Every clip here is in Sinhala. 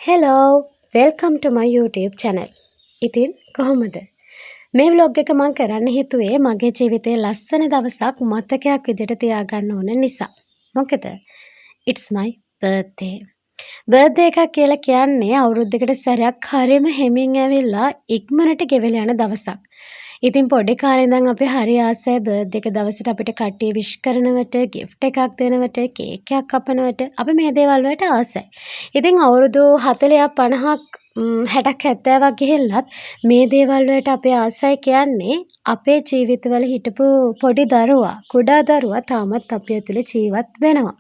Hello, welcome to my YouTube channel. ඉතින් කොහොමද? මේ vlog එක මම කරන්න හිතුවේ මගේ ජීවිතයේ ලස්සන දවසක් මතකයක් විදිහට තියාගන්න ඕන නිසා. මොකද? It's my birthday. birthday එකක් කියලා කියන්නේ අවුරුද්දකට සැරයක් හරියම හැමින් ඇවිල්ලා ඉක්මනට ගෙවිලා යන දවසක්. ඉතින් පොඩි කාලේ ඉඳන් අපි හරි ආසයි birthday එක දවසට අපිට කට්ටිය wish කරනවට, gift එකක් දෙනවට, cake එකක් කපනවට අපි මේ දේවල් වලට ආසයි. ඉතින් අවුරුදු 40ක් 50ක් 60ක් 70ක් ගිහිල්ලත් මේ දේවල් වලට අපි ආසයි කියන්නේ අපේ ජීවිතවල හිටපු පොඩි දරුවා, කුඩා දරුවා තාමත් අපි ඇතුලේ ජීවත් වෙනවා.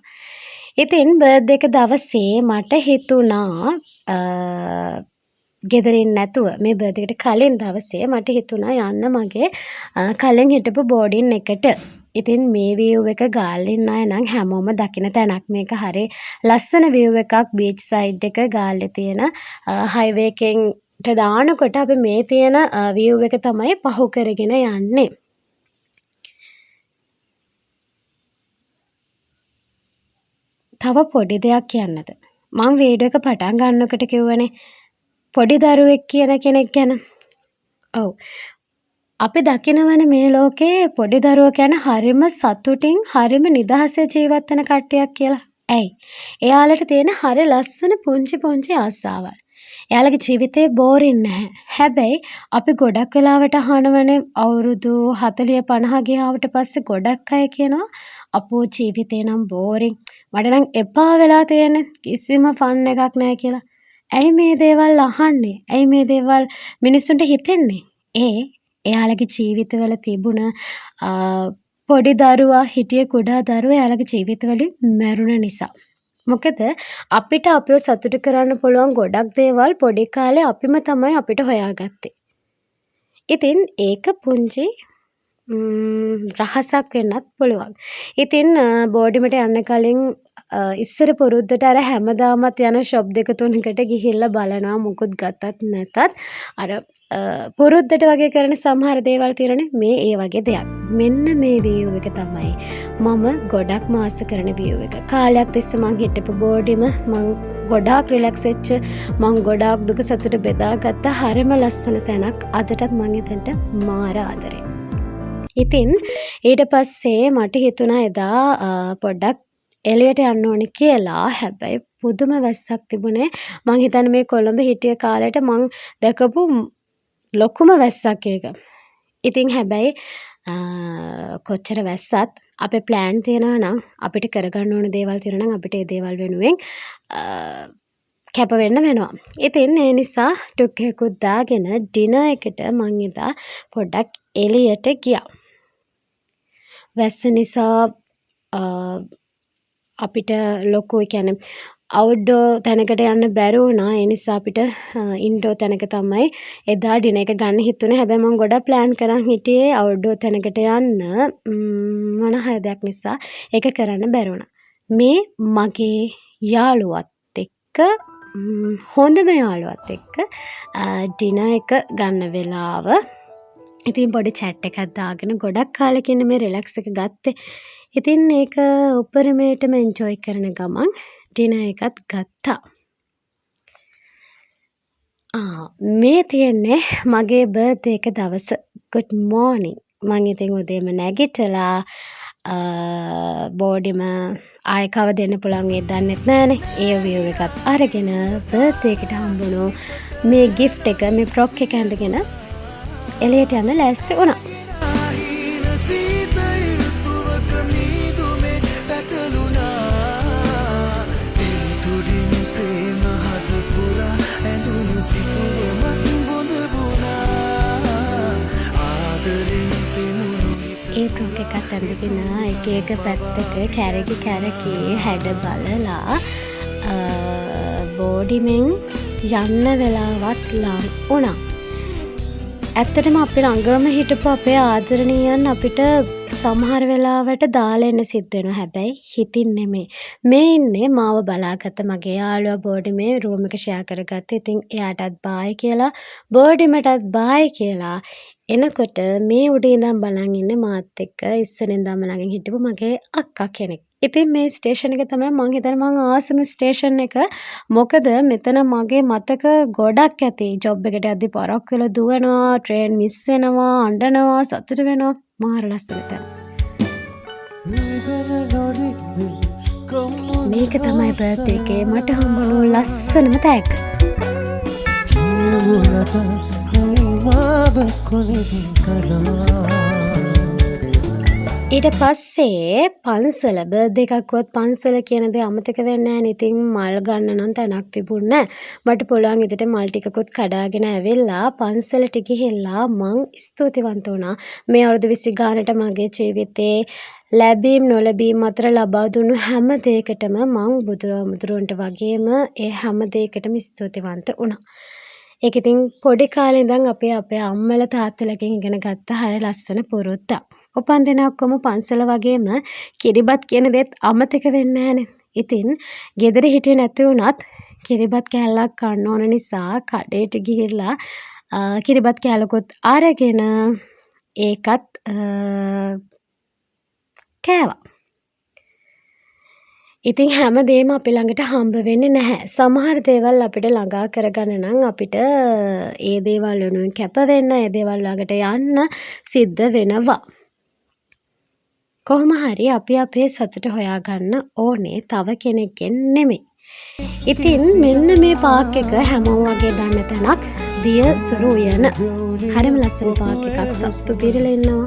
ඉතින් birthday එක දවසේ මට හිතුණා ගෙදරින් නැතුව මේ birthday එකට කලින් දවසේ මට හිතුණා යන්න මගේ කලින් හිටපු බෝඩින් එකට. ඉතින් මේ view එක ගාල්ල ඉන්න අය නම් හැමෝම දකින තැනක්. මේක හරි ලස්සන view එකක් beach side එක ගාල්ලේ තියෙන highway එකෙන් දානකොට අපි මේ තියෙන view එක තමයි පහු කරගෙන යන්නේ. තව පොඩි දෙයක් කියන්නද? මම වීඩියෝ එක පටන් ගන්නකොට කිව්වනේ පොඩි දරුවෙක් කියන කෙනෙක් ගැන. ඔව්. අපි දකිනවනේ මේ ලෝකේ පොඩි දරුවෝ කියන්නේ හරිම සතුටින් හරිම නිදහසේ ජීවත් වෙන කට්ටියක් කියලා. ඇයි? එයාලට තියෙන හරි ලස්සන පුංචි ආසාවල්. එයාලගේ ජීවිතේ බෝරින් නැහැ. හැබැයි අපි ගොඩක් වෙලාවට අහනවනේ අවුරුදු 40 50 ගියාට පස්සේ ගොඩක් අය කියනවා අපෝ ජීවිතේ නම් බෝරින්. මට නම් එපා වෙලා තියෙන්නේ. කිසිම ෆන් එකක් නැහැ කියලා. ඇයි මේ දේවල් අහන්නේ? ඇයි මේ දේවල් මිනිස්සුන්ට හිතෙන්නේ? එයාලගේ ජීවිතවල තිබුණ පොඩි දරුවා හිටිය කුඩා දරුවා එයාලගේ ජීවිතවලින් මැරුණ නිසා. මොකද අපිට අපිව සතුටු කරන්න පුළුවන් ගොඩක් දේවල් පොඩි කාලේ අපිම තමයි අපිට හොයාගත්තේ. ඉතින් ඒක පුංචි රහසක් වෙන්නත් පුළුවන්. ඉතින් බෝඩිමට යන්න කලින් ඉස්සර පුරුද්දට අර හැමදාමත් යන ෂොප් දෙක තුනකට ගිහිල්ලා බලනවා මොකුත් ගත්තත් නැතත් අර පුරුද්දට වගේ කරන සමහර දේවල් තියෙනනේ මේ ඒ වගේ දෙයක්. මෙන්න මේ view එක තමයි මම ගොඩක් මාස කරන view එක. කාලයක් තිස්සේ මං හිටපු බෝඩිම මං ගොඩාක් රිලැක්ස් වෙච්ච මං ගොඩාක් දුක සතුට බෙදාගත්ත හරිම ලස්සන තැනක්. අදටත් මං එතනට මාර ආදරේ. ඉතින් ඊට පස්සේ මට හිතුණා එදා පොඩ්ඩක් එළියට යන්න ඕනේ කියලා. හැබැයි පුදුම වැස්සක් තිබුණේ. මං හිතන්නේ මේ කොළඹ හිටිය කාලේට මං දැකපු ලොකුම වැස්සක් ඒක. ඉතින් හැබැයි කොච්චර වැස්සත් අපේ ප්ලෑන් තියෙනවා නම් අපිට කරගන්න ඕන දේවල් තියෙනවා නම් අපිට ඒ දේවල් වෙනුවෙන් කැප වෙන්න වෙනවා. ඉතින් ඒ නිසා ටුක් එකකුත් දාගෙන ඩිනර් එකට මං එදා පොඩ්ඩක් එළියට ගියා. වැස්ස නිසා අපිට ලොකු කියන්නේ අවුට්ඩෝර් තැනකට යන්න බැරි වුණා. ඒ නිසා අපිට ඉන්ඩෝර් තැනක තමයි එදා ඩිනර් එක ගන්න හිතුනේ. හැබැයි මම ගොඩක් ප්ලෑන් කරන් හිටියේ අවුට්ඩෝර් තැනකට යන්න. මොන හරි දෙයක් නිසා ඒක කරන්න බැරි වුණා. මේ මගේ යාළුවත් එක්ක හොඳම යාළුවත් එක්ක ඩිනර් එක ගන්න වෙලාව. ඉතින් පොඩි chat එකක් දාගෙන ගොඩක් කාලෙකින් මේ රිලැක්ස් එක ගත්තේ. ඉතින් ඒක උපරිමයටම එන්ජොයි කරන ගමන් ඩිනර් එකත් ගත්තා. මේ තියෙන්නේ මගේ බර්ත්ඩේ එක දවස. good morning. මං ඉතින් උදේම නැගිටලා බෝඩිම ආයෙ කවද එන්න පුළුවන් ඒ දන්නෙත් නෑනේ. ඒ view එකත් අරගෙන බර්ත්ඩේ එකට හම්බුණු මේ gift එක මේ frock එක ඇඳගෙන එළියට යන්න ලෑස්ති වුණා. ඒ ෆ්‍රොක් එකත් ඇඳගෙන එක පැත්තට කැරකි හැඩ බලලා බෝඩිමෙන් යන්න වෙලාවත් ලං වුණා. ඇත්තටම අපි ළඟම හිටපු අපේ ආදරණීයන් අපිට සමහර වෙලාවට දාලා එන්න සිද්ධ වෙනවා. හැබැයි හිතින් නෙමෙයි. මේ ඉන්නේ මාව බලාගත්ත මගේ යාළුවා බෝඩිමේ රූම් එක ෂෙයා කරගත්තා. ඉතින් එයාටත් බායි කියලා බෝඩිමටත් බායි කියලා එනකොට මේ උඩ ඉඳන් බලන් ඉන්නේ මාත් එක්ක ඉස්සර ඉඳන්ම ළඟින් හිටපු මගේ අක්කා කෙනෙක්. ඉතින් මේ ස්ටේෂන් එක තමයි මං හිතන්නේ මං ආසම ස්ටේෂන් එක. මොකද මෙතන මගේ මතක ගොඩක් ඇති. ජොබ් එකට යද්දි පරක් වෙලා දුවනවා, ට්‍රේන් මිස් වෙනවා, අඬනවා, සතුට වෙනවා. මාර ලස්සන තැන. මේක තමයි බර්ත්ඩේ එකේ මට හම්බුණු ලස්සනම තෑග්ග. ඊට පස්සේ පන්සල බර්ත්ඩේ එකක් වුවත් පන්සල කියන දේ අමතක වෙන්නේ නැහැ නේ. ඉතින් මල් ගන්න නම් තැනක් තිබුණේ නැහැ. මට පුළුවන් විදිහට මල් ටිකකුත් කඩාගෙන ඇවිල්ලා පන්සලට ගිහිල්ලා මං ස්තුතිවන්ත වුණා. මේ අවුරුදු 20 ගානට මගේ ජීවිතේ ලැබීම් නොලැබීම් අතර ලබා දුන්නු හැම දෙයකටම මං බුදුරජාණන්ට වගේම ඒ හැම දෙයකටම ස්තුතිවන්ත වුණා. ඒක ඉතින් පොඩි කාලේ ඉඳන් අපේ අම්මලා තාත්තලාගෙන් ඉගෙන ගත්ත හරිය ලස්සන පුරුද්දක්. උපන්දින ඔක්කොම පන්සල වගේම කිරිබත් කියන දේත් අමතක වෙන්නේ නැහනේ. ඉතින් ගෙදර හිටියේ නැති වුණත් කිරිබත් කෑල්ලක් කන්න ඕන නිසා කඩේට ගිහිල්ලා කිරිබත් කෑල්ලකුත් අරගෙන ඒකත් කෑවා. ඉතින් හැමදේම අපි ළඟට හම්බ වෙන්නේ නැහැ. සමහර දේවල් අපිට ළඟා කරගන්න නම් අපිට ඒ දේවල් වෙනුවෙන් කැප වෙන්න, ඒ දේවල් ළඟට යන්න සිද්ධ වෙනවා. කොහොම හරි අපි අපේ සතුට හොයාගන්න ඕනේ තව කෙනෙක්ගෙන් නෙමෙයි. ඉතින් මෙන්න මේ පාක් එක හැමෝම වගේ දන්න තැනක් දියසුරු උයන. හරිම ලස්සන පාක් එකක් සත්තු පිරලා ඉන්නවා.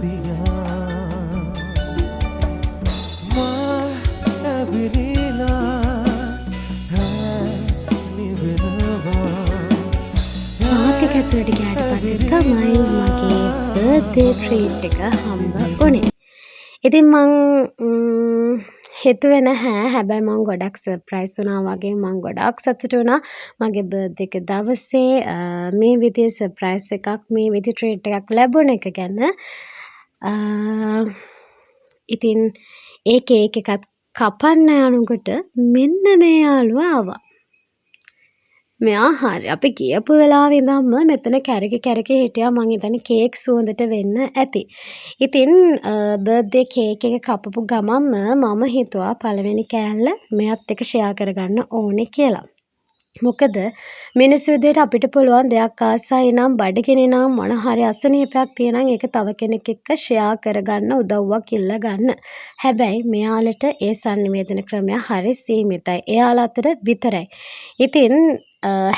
පාක් එක ඇතුළට ගියාට පස්සේ තමයි මගේ බර්ත්ඩේ ට්‍රීට් එක හම්බ වුණේ. ඉතින් මං හිතුවේ නැහැ. හැබැයි මං ගොඩක් සර්ප්‍රයිස් වුණා වගේ මං ගොඩක් සතුටු වුණා. මගේ බර්ත්ඩේ එක දවසේ මේ විදිහේ සර්ප්‍රයිස් එකක් මේ විදිහේ ට්‍රීට් එකක් ලැබුණ එක ගැන ඉතින් ඒ කේක් එකත් කපන්න යනකොට මෙන්න මේ යාළුවා ආවා. මෙයා හරි අපි කියපු වෙලාවෙ ඉඳන්ම මෙතන කැරකි හිටියා. මං හිතන්නේ කේක් සුවඳට වෙන්න ඇති. ඉතින් බර්ත්ඩේ කේක් එක කපපු ගමන්ම මම හිතුවා පළවෙනි කෑල්ල මෙයත් එක්ක ෂෙයා කරගන්න ඕනේ කියලා. මොකද මිනිස්සු විදිහට අපිට පුළුවන් දෙයක් ආසයි නම් බඩගිනි නම් මොන හරි අසනීපයක් තියෙනම් ඒක තව කෙනෙක් එක්ක ෂෙයා කරගන්න උදව්වක් ඉල්ල ගන්න. හැබැයි මෙයාලට ඒ සංනිවේදන ක්‍රමය හරි සීමිතයි. එයාලා අතර විතරයි. ඉතින්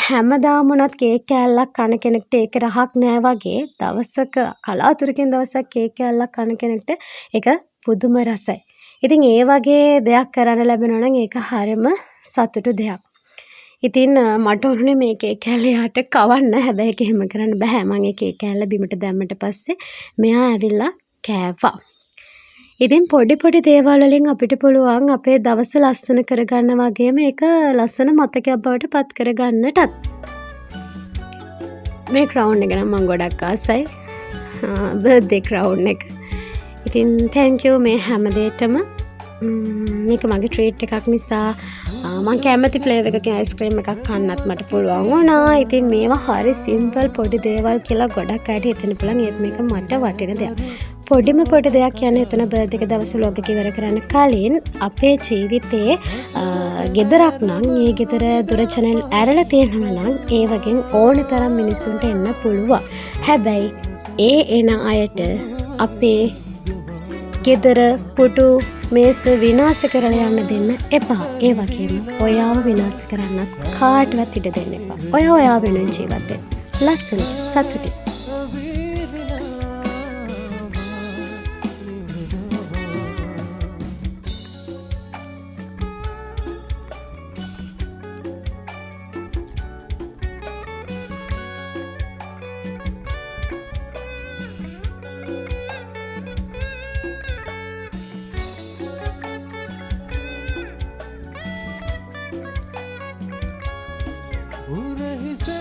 හැමදාම උනත් කේක් කෑල්ලක් කන කෙනෙක්ට ඒක රහක් නෑ වගේ දවසක කලාතුරකින් දවසක් කේක් කෑල්ලක් කන කෙනෙක්ට ඒක පුදුම රසයි. ඉතින් ඒ වගේ දෙයක් කරන්න ලැබෙනවා නම් ඒක හරිම සතුටු දෙයක්. ඉතින් මට ඕනේ මේ කේක් කෑල්ල යාට කවන්න. හැබැයි ඒක එහෙම කරන්න බෑ. මම ඒ කේක් කෑල්ල බිමට දැම්මට පස්සේ මෙයා ඇවිල්ලා කෑවා. ඉතින් පොඩි දේවල් වලින් අපිට පුළුවන් අපේ දවස ලස්සන කරගන්න වගේම ඒක ලස්සන මතකයක් බවට පත් කරගන්නටත්. මේ ක්‍රවුන් එක නම් මම ගොඩක් ආසයි. බර්ත්ඩේ ක්‍රවුන් එක. ඉතින් thank you මේ හැම දෙයකටම. මේක මගේ ට්‍රීට් එකක් නිසා මම කැමති ෆ්ලේවර් එකකින් අයිස්ක්‍රීම් එකක් කන්නත් මට පුළුවන් වුණා. ඉතින් මේවා හරි සිම්පල් පොඩි දේවල් කියලා ගොඩක් අයට හිතෙන්න පුළුවන්. ඒත් මේක මට වටින දෙයක්. පොඩි දෙයක් කියන්නේ එතන බර්ත්ඩේ එක දවසේ vlog එක ඉවර කරන්න කලින් අපේ ජීවිතේ ගෙදරක් නම් ඒ ගෙදර දුර channel ඇරලා තියෙනවා නම් ඒ වගේ ඕන තරම් මිනිස්සුන්ට එන්න පුළුවන්. හැබැයි ඒ එන අයට අපේ ගෙදර පුටු මේස විනාශ කරලා යන්න දෙන්න එපා. ඒ වගේම ඔයාව විනාශ කරන්නත් කාටවත් ඉඩ දෙන්න එපා. ඔයා වෙනුවෙන් ජීවත් වෙන්න. ලස්සන සතුටින්. उन्हीं से